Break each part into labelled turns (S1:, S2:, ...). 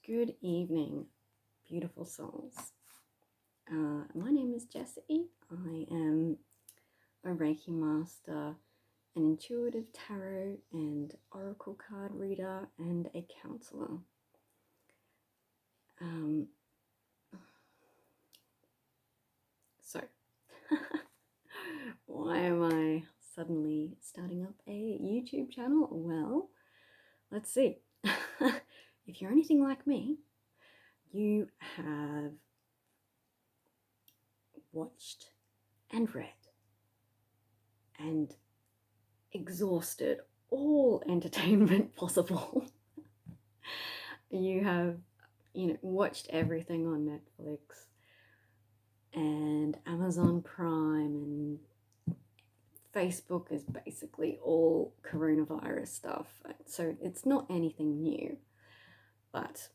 S1: Good evening, beautiful souls. My name is Jessie. I am a Reiki master, an intuitive tarot and oracle card reader, and a counselor. So, why am I suddenly starting up a YouTube channel? Well, let's see. If you're anything like me, you have watched and read and exhausted all entertainment possible. You have, watched everything on Netflix and Amazon Prime, and Facebook is basically all coronavirus stuff. So it's not anything new, but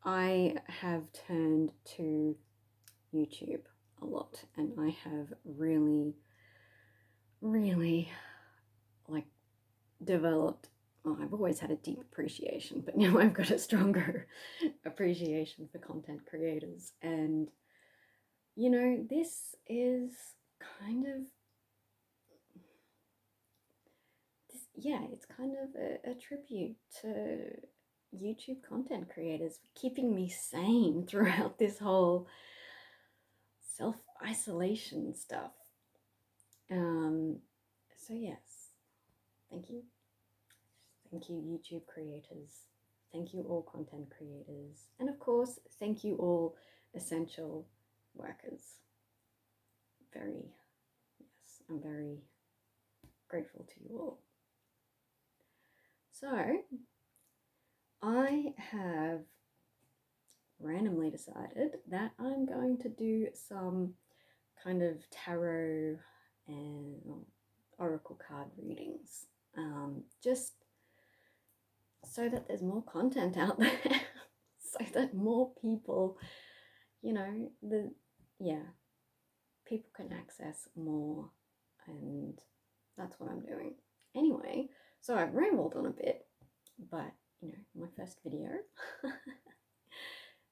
S1: I have turned to YouTube a lot, and I have really developed. Well, I've always had a deep appreciation, but now I've got a stronger appreciation for content creators. And this is kind of it's kind of a tribute to YouTube content creators for keeping me sane throughout this whole self-isolation stuff. So yes, thank you. Thank you, YouTube creators. Thank you, all content creators. And of course, thank you, all essential workers. I'm very grateful to you all. So, I have randomly decided that I'm going to do some kind of tarot and oracle card readings, just so that there's more content out there, so that more people, people can access more, and that's what I'm doing. Anyway, so I've rambled on a bit, but my first video.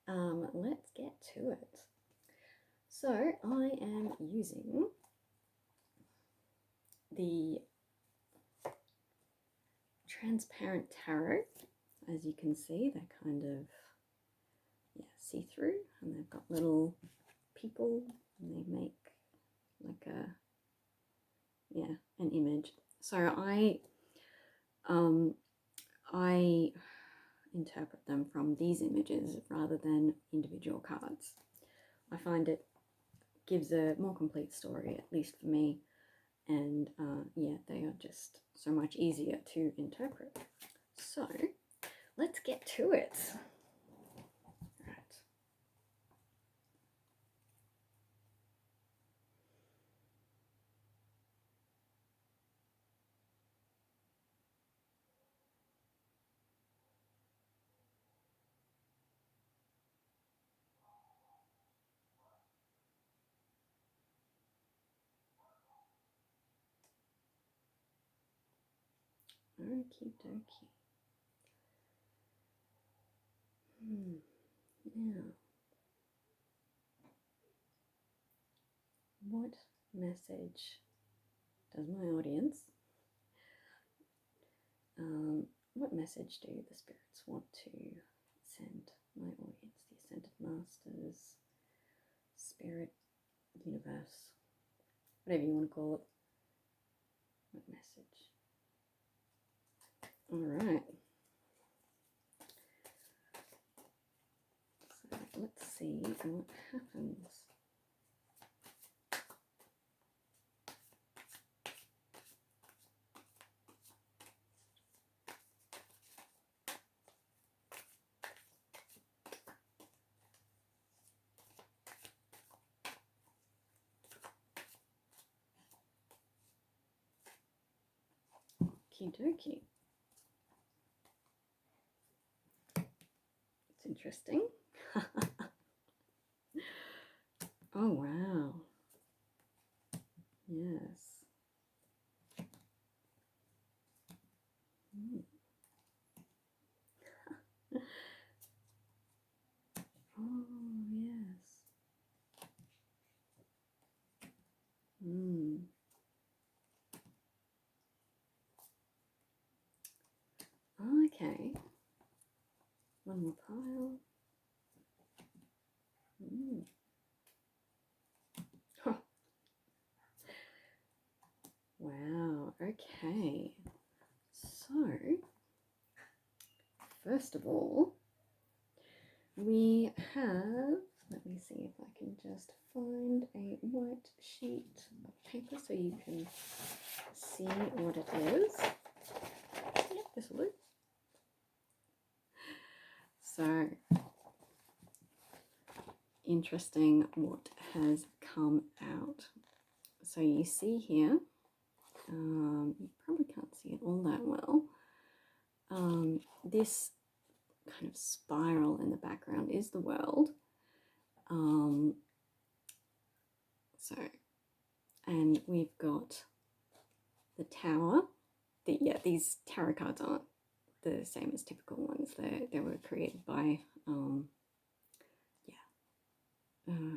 S1: Let's get to it. So I am using the transparent tarot. As you can see, they're kind of see-through, and they've got little people, and they make like an image. So I interpret them from these images rather than individual cards. I find it gives a more complete story, at least for me, and they are just so much easier to interpret. So let's get to it. Okie dokie. Now, what message does my audience, what message do the spirits want to send my audience, the Ascended Masters, Spirit, Universe, whatever you want to call it? What message? All right. So let's see what happens. Okie dokie. It's interesting. Oh, wow. Yes. Okay. One more pile. Huh. Wow, okay. So, first of all, we have, let me see if I can just find a white sheet of paper so you can see what it is. Yep, this will do. So, interesting what has come out. So you see here, you probably can't see it all that well. This kind of spiral in the background is the world. And we've got the tower. These tarot cards aren't the same as typical ones. They were created by a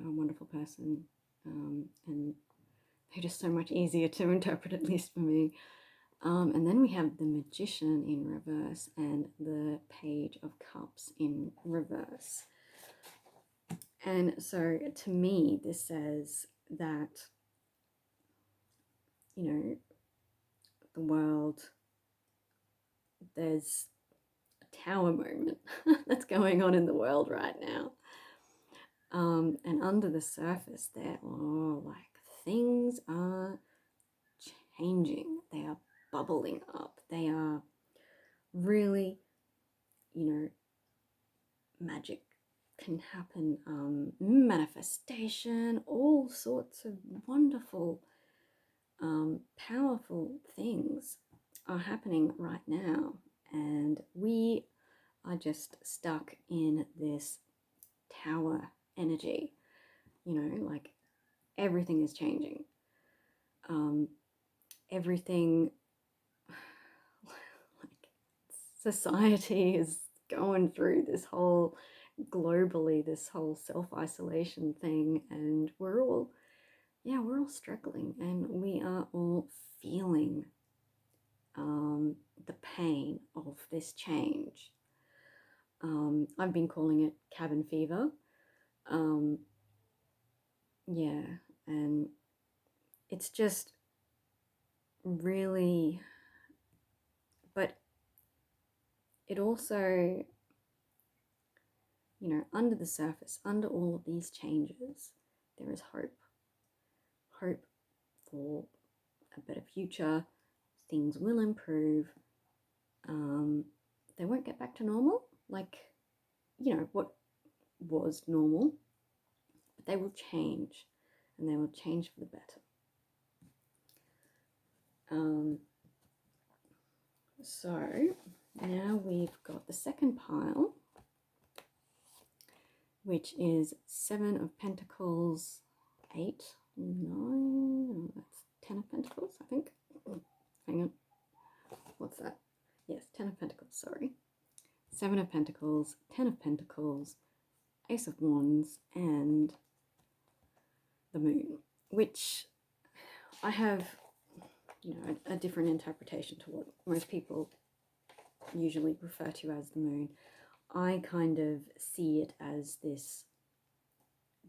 S1: wonderful person, and they're just so much easier to interpret, at least for me. And then we have the Magician in reverse and the Page of Cups in reverse. And so to me, this says that, you know, the world, there's a tower moment that's going on in the world right now. And under the surface there, things are changing. They are bubbling up. They are really, magic can happen, manifestation, all sorts of wonderful, powerful things are happening right now. And we are just stuck in this tower energy, like everything is changing. Everything, like society is going through this whole, globally, this whole self-isolation thing, and we're all struggling, and we are all feeling the pain of this change. I've been calling it cabin fever. And it's just really, but it also, under the surface, under all of these changes, there is hope. Hope for a better future. Things will improve. They won't get back to normal, like, what was normal, but they will change, and they will change for the better. So now we've got the second pile, which is 7 of Pentacles, 8, 9, that's 10 of Pentacles, I think. Hang on, what's that? Yes, 10 of Pentacles, sorry. 7 of Pentacles, 10 of Pentacles, Ace of Wands, and the Moon, which I have, a different interpretation to what most people usually refer to as the Moon. I kind of see it as this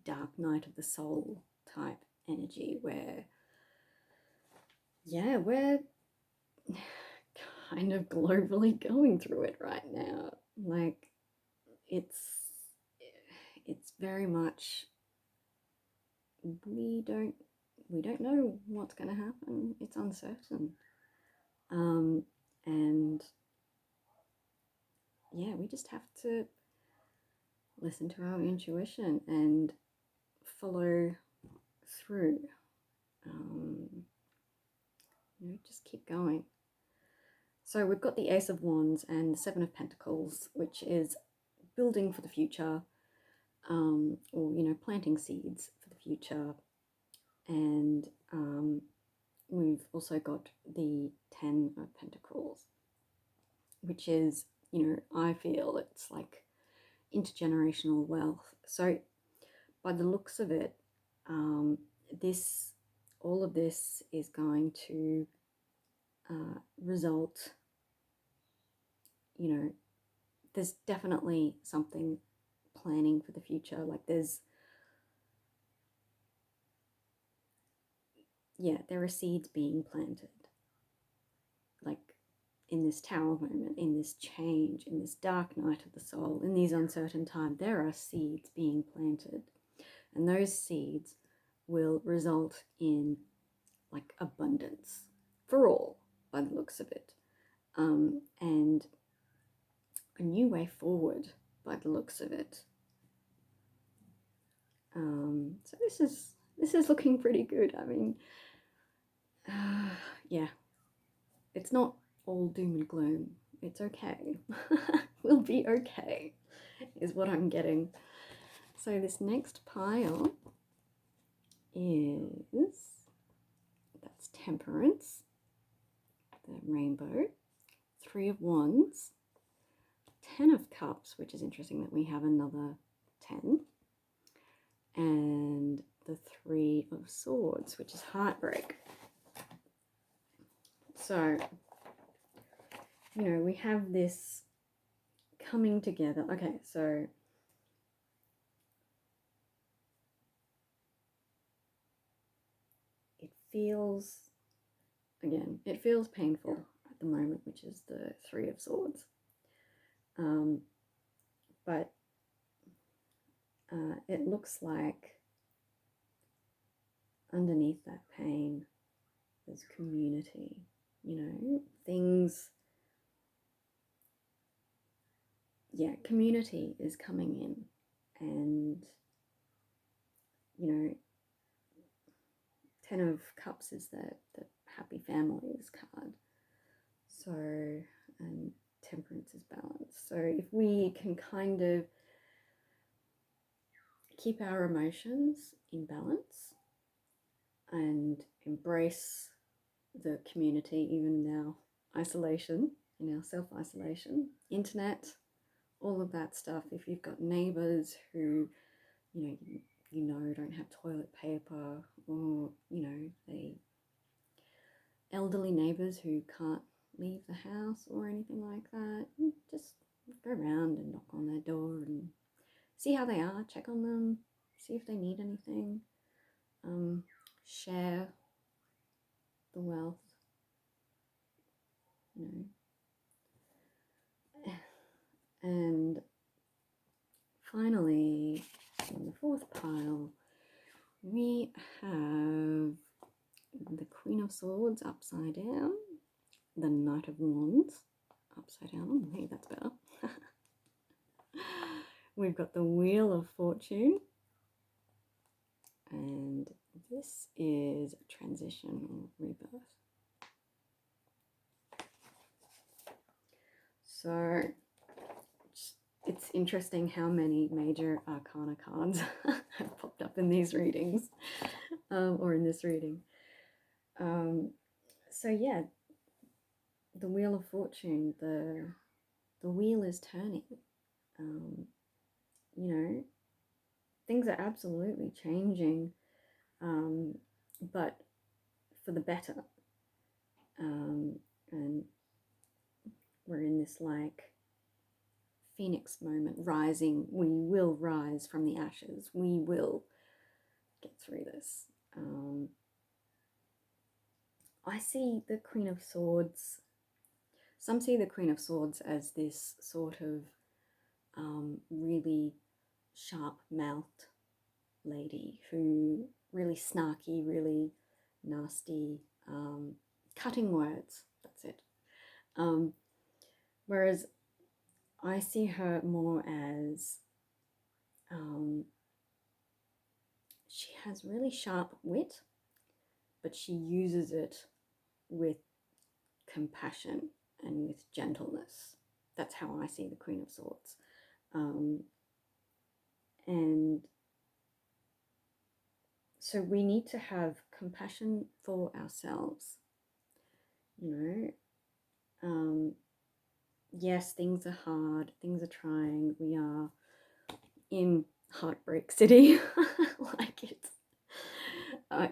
S1: dark night of the soul type energy where, we're kind of globally going through it right now. Like, it's very much, we don't know what's going to happen. It's uncertain. And we just have to listen to our intuition and follow through. Just keep going. So we've got the Ace of Wands and the 7 of Pentacles, which is building for the future, or planting seeds for the future. And we've also got the 10 of Pentacles, which is, I feel it's like intergenerational wealth. So by the looks of it, all of this is going to result you know, there's definitely something planning for the future. Like there are seeds being planted. Like in this Tower moment, in this change, in this dark night of the soul, in these uncertain times, there are seeds being planted. And those seeds will result in like abundance for all, by the looks of it. And a new way forward, by the looks of it. So this is looking pretty good. I mean, yeah, it's not all doom and gloom. It's okay. We'll be okay, is what I'm getting. So this next pile that's Temperance, the rainbow, 3 of Wands, 10 of Cups, which is interesting that we have another 10, and the 3 of Swords, which is heartbreak. So, you know, we have this coming together. Okay, so it feels painful at the moment, which is the 3 of Swords. But it looks like underneath that pain there's community, you know, things. Yeah, community is coming in, and, you know, 10 of Cups is the happy families card. So, and Temperance is balance. So if we can kind of keep our emotions in balance and embrace the community, even in our isolation, in our self-isolation, internet, all of that stuff. If you've got neighbors who, you know, don't have toilet paper, or, you know, they elderly neighbors who can't leave the house or anything like that, just go around and knock on their door and see how they are, check on them, see if they need anything, share the wealth, you know. And finally, in the 4th pile, we have the Queen of Swords upside down, the Knight of Wands upside down. Hey, that's better. We've got the Wheel of Fortune, and this is transition or rebirth. So it's interesting how many major arcana cards have popped up in these readings, or in this reading. So yeah, the Wheel of Fortune, the wheel is turning. You know, things are absolutely changing, but for the better. And we're in this like phoenix moment, rising. We will rise from the ashes. We will get through this. I see the Queen of Swords. Some see the Queen of Swords as this sort of really sharp-mouthed lady who really snarky, really nasty, cutting words. That's it. Whereas I see her more as she has really sharp wit, but she uses it with compassion and with gentleness. That's how I see the Queen of Swords. And so we need to have compassion for ourselves. You know, yes, things are hard, things are trying. We are in Heartbreak City, like it's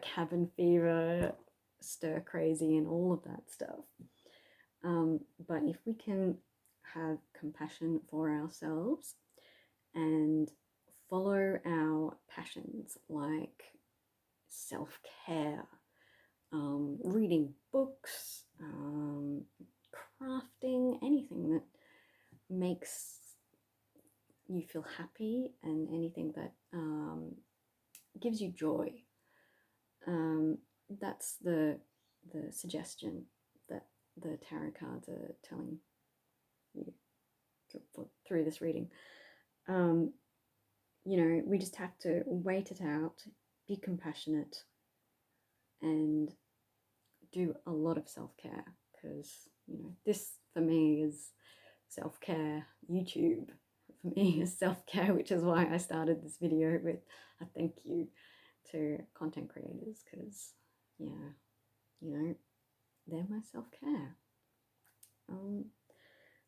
S1: cabin fever, stir crazy, and all of that stuff. But if we can have compassion for ourselves and follow our passions like self-care, reading books, crafting, anything that makes you feel happy and anything that gives you joy. That's the suggestion that the tarot cards are telling you through this reading. You know, we just have to wait it out, be compassionate, and do a lot of self-care, because, you know, this for me is self-care. YouTube for me is self-care, which is why I started this video with a thank you to content creators, because, yeah, you know, they're my self-care.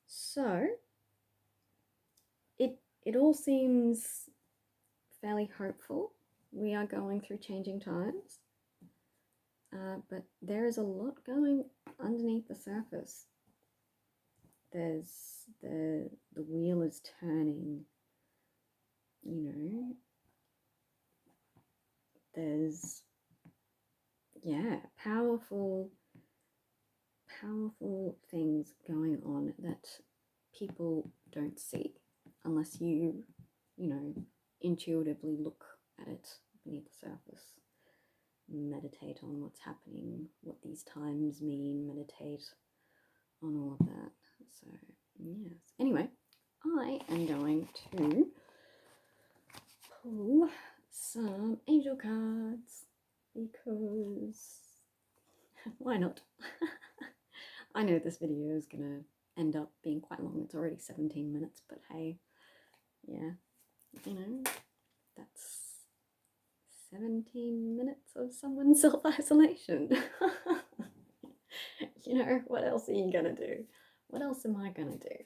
S1: So it all seems fairly hopeful. We are going through changing times, but there is a lot going underneath the surface. There's the wheel is turning, you know. There's, yeah, powerful things going on that people don't see unless you know, intuitively look at it beneath the surface. Meditate on what's happening, what these times mean, meditate on all of that. So, yes. Anyway, I am going to pull some angel cards because why not? I know this video is gonna end up being quite long. It's already 17 minutes, but hey, yeah, you know, that's 17 minutes of someone's self-isolation. You know, what else are you gonna do? What else am I gonna do?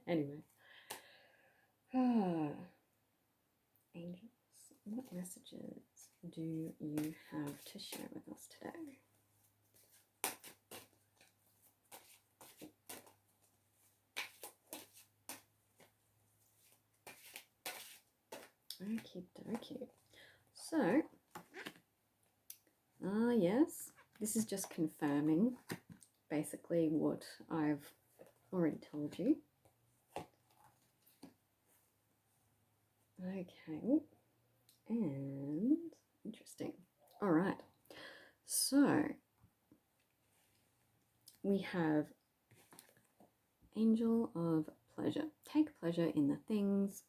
S1: Anyway. Angels, what messages do you have to share with us today? Okie dokie. So, yes, this is just confirming basically what I've already told you. Okay, and interesting. All right, so we have Angel of Pleasure. Take pleasure in the things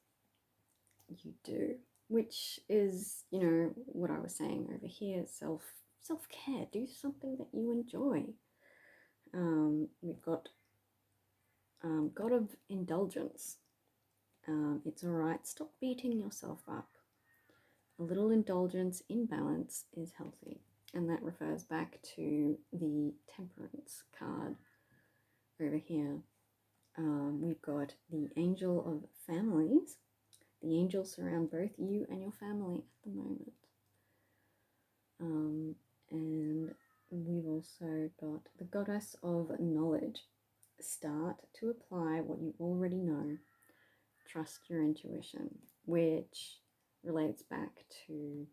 S1: you do, which is, you know, what I was saying over here, self-care. Do something that you enjoy. We've got God of Indulgence. It's all right. Stop beating yourself up. A little indulgence in balance is healthy, and that refers back to the Temperance card over here. We've got the Angel of Families. The angels surround both you and your family at the moment. And we've also got the Goddess of Knowledge. Start to apply what you already know. Trust your intuition, which relates back to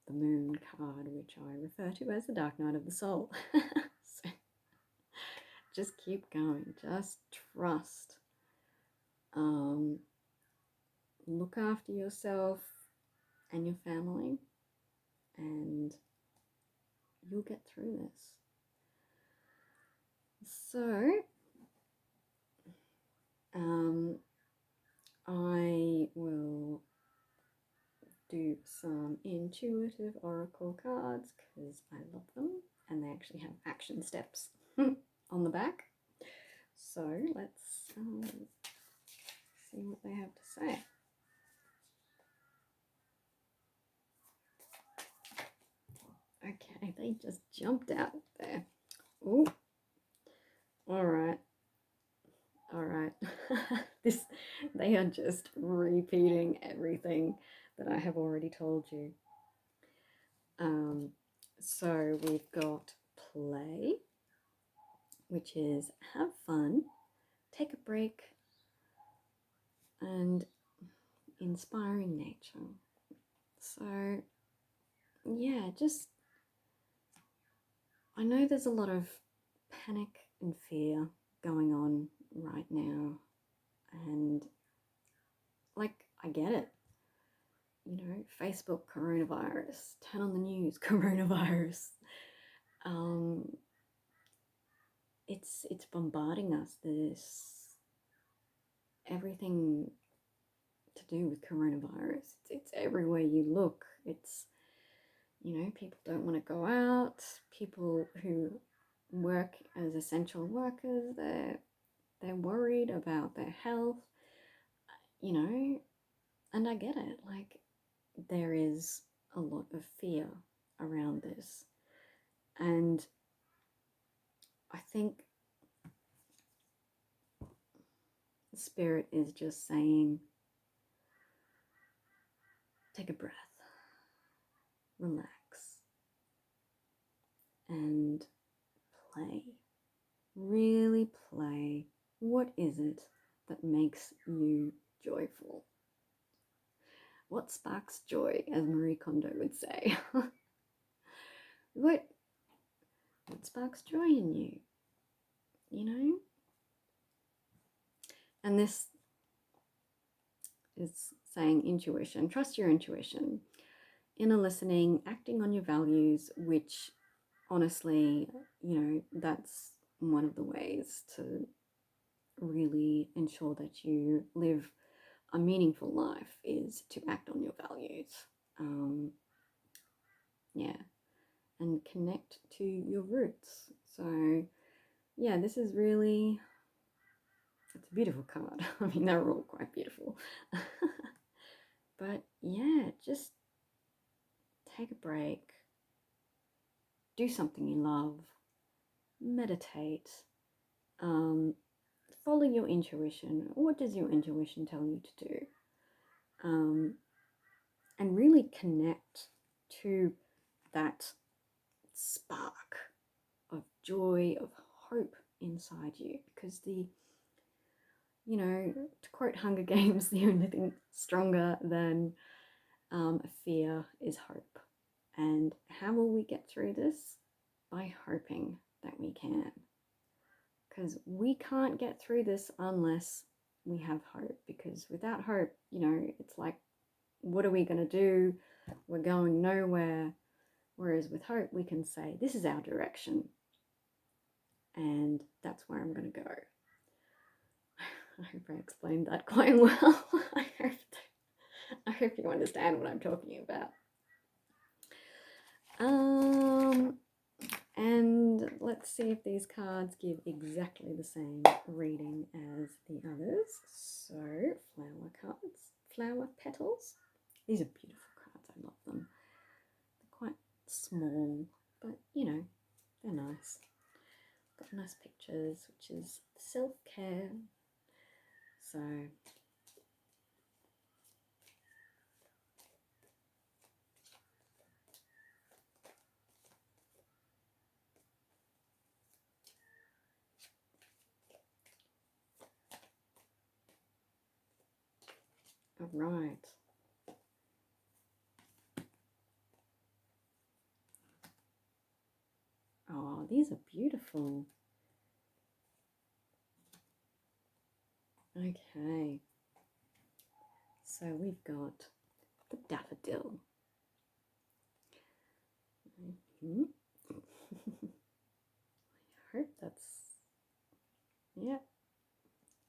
S1: the Moon card, which I refer to as the Dark Night of the Soul. So just keep going. Just trust. Look after yourself and your family, and you'll get through this. So, I will do some intuitive oracle cards because I love them, and they actually have action steps on the back. So let's see what they have to say. Okay, they just jumped out there. Oh, all right. They are just repeating everything that I have already told you. So we've got play, which is have fun, take a break, and inspiring nature. So, yeah, just I know there's a lot of panic and fear going on right now, and like, I get it. You know, Facebook coronavirus, turn on the news, coronavirus. Um, it's bombarding us. There's everything to do with coronavirus. It's everywhere you look. It's, you know, people don't want to go out. People who work as essential workers, they're worried about their health, you know, and I get it. Like, there is a lot of fear around this. And I think the spirit is just saying, take a breath, relax, and play. Really play. What is it that makes you joyful? What sparks joy, as Marie Kondo would say? what sparks joy in you? You know? And this is saying intuition. Trust your intuition. Inner listening, acting on your values, which honestly, you know, that's one of the ways to really ensure that you live a meaningful life is to act on your values. Yeah, and connect to your roots. So, yeah, this is really, it's a beautiful card. I mean, they're all quite beautiful. But yeah, just take a break, do something you love, meditate, follow your intuition. What does your intuition tell you to do? And really connect to that spark of joy, of hope inside you. Because you know, to quote Hunger Games, the only thing stronger than fear is hope. And how will we get through this? By hoping that we can. Because we can't get through this unless we have hope. Because without hope, you know, it's like, what are we going to do? We're going nowhere. Whereas with hope, we can say, this is our direction. And that's where I'm going to go. I hope I explained that quite well. I hope you understand what I'm talking about. And let's see if these cards give exactly the same reading as the others. So, flower cards, flower petals. These are beautiful cards. I love them. They're quite small, but you know, they're nice. Got nice pictures, which is self-care. So, all right. Oh, these are beautiful. Okay. So we've got the daffodil. Mm-hmm. I hope that's, yeah,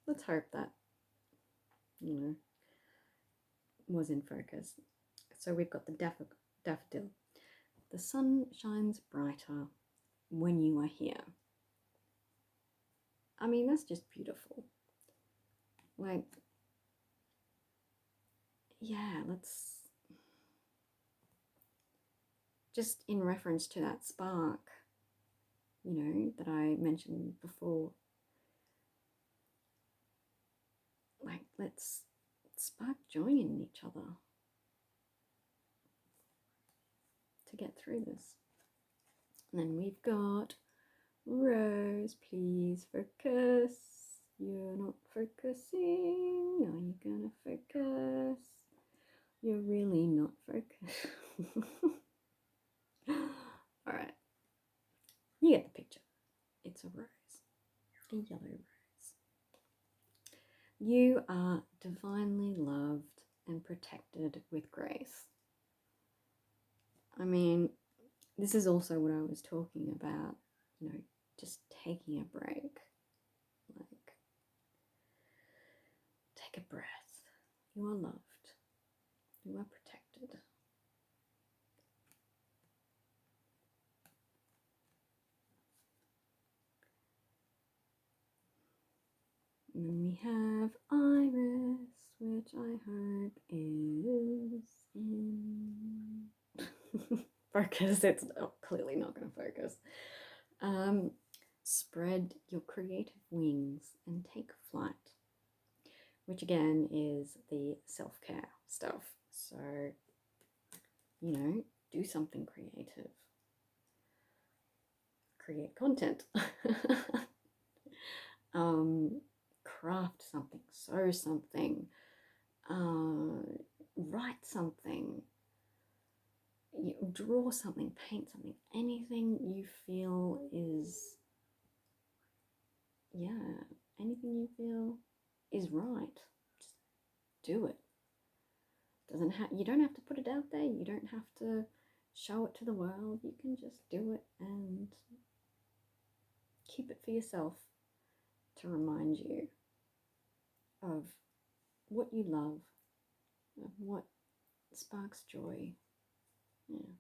S1: let's hope that, you know, was in focus. So we've got the daffodil. The sun shines brighter when you are here. I mean, that's just beautiful. Like, yeah, let's just in reference to that spark, you know, that I mentioned before. Like, let's spark joy in each other to get through this. And then we've got rose. eyes, please focus. You're not focusing. Are you gonna focus? You're really not focused. Alright. You get the picture. It's a rose. A yellow rose. You are divinely loved and protected with grace. I mean, this is also what I was talking about, you know, just taking a break. Like, take a breath. You are loved. You are protected. And then we have Iris, which I hope is in focus. It's clearly not going to focus. Spread your creative wings and take flight, which again is the self-care stuff. So, you know, do something creative. Create content. Craft something, sew something, write something, draw something, paint something, anything you feel is, anything you feel is right. Just do it. You don't have to put it out there. You don't have to show it to the world. You can just do it and keep it for yourself to remind you of what you love, of what sparks joy. Yeah.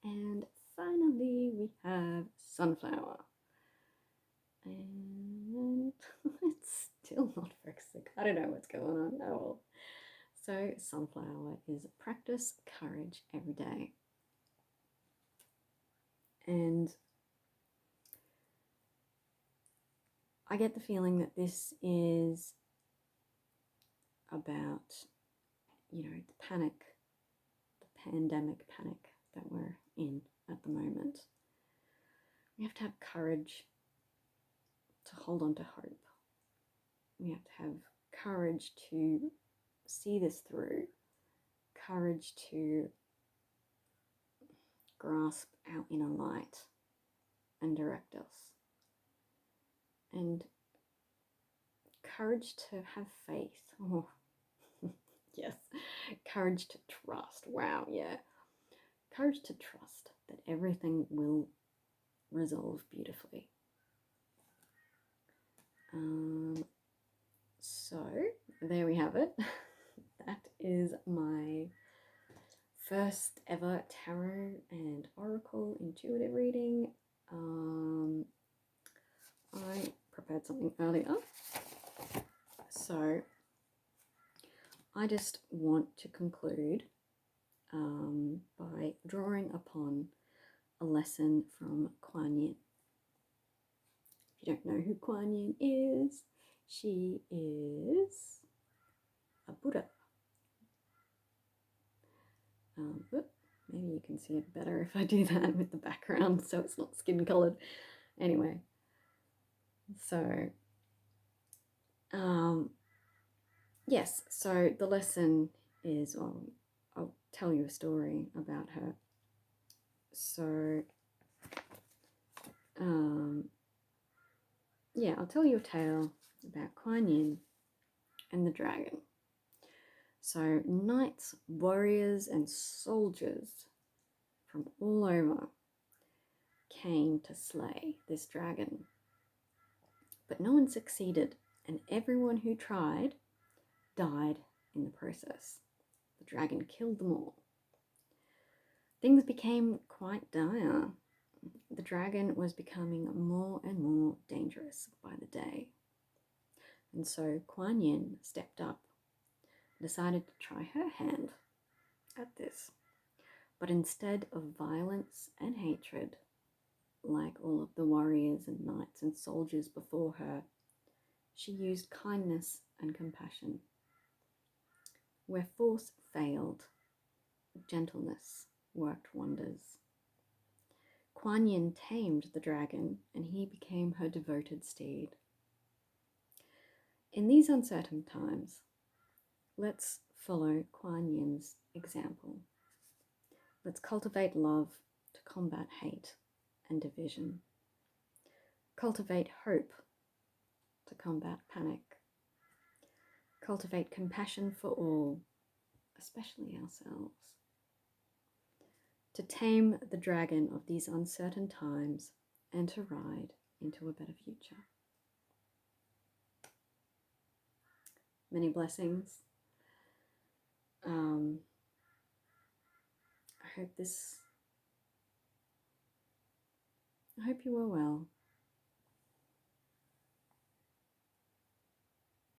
S1: And finally, we have sunflower. And it's still not focusing. I don't know what's going on. Oh well. So, sunflower is practice courage every day. And I get the feeling that this is about, you know, the panic, the pandemic panic that we're in at the moment. We have to have courage to hold on to hope. We have to have courage to see this through, courage to grasp our inner light and direct us, and courage to have faith. Oh, yes, courage to trust. Wow, yeah. Courage to trust that everything will resolve beautifully. So there we have it. That is my first ever tarot and oracle intuitive reading. I prepared something earlier, so I just want to conclude by drawing upon a lesson from Kuan Yin. If you don't know who Kuan Yin is, she is a Buddha. Maybe you can see it better if I do that with the background so it's not skin colored. Anyway, so yes, so the lesson is, I'll tell you a story about her. So I'll tell you a tale about Kuan Yin and the dragon. So knights, warriors, and soldiers from all over came to slay this dragon. But no one succeeded, and everyone who tried died in the process. The dragon killed them all. Things became quite dire. The dragon was becoming more and more dangerous by the day. And so Kuan Yin stepped up, decided to try her hand at this. But instead of violence and hatred, like all of the warriors and knights and soldiers before her, she used kindness and compassion. Where force failed, gentleness worked wonders. Kuan Yin tamed the dragon, and he became her devoted steed. In these uncertain times, let's follow Kuan Yin's example. Let's cultivate love to combat hate and division. Cultivate hope to combat panic. Cultivate compassion for all, especially ourselves. To tame the dragon of these uncertain times and to ride into a better future. Many blessings. I hope you are well.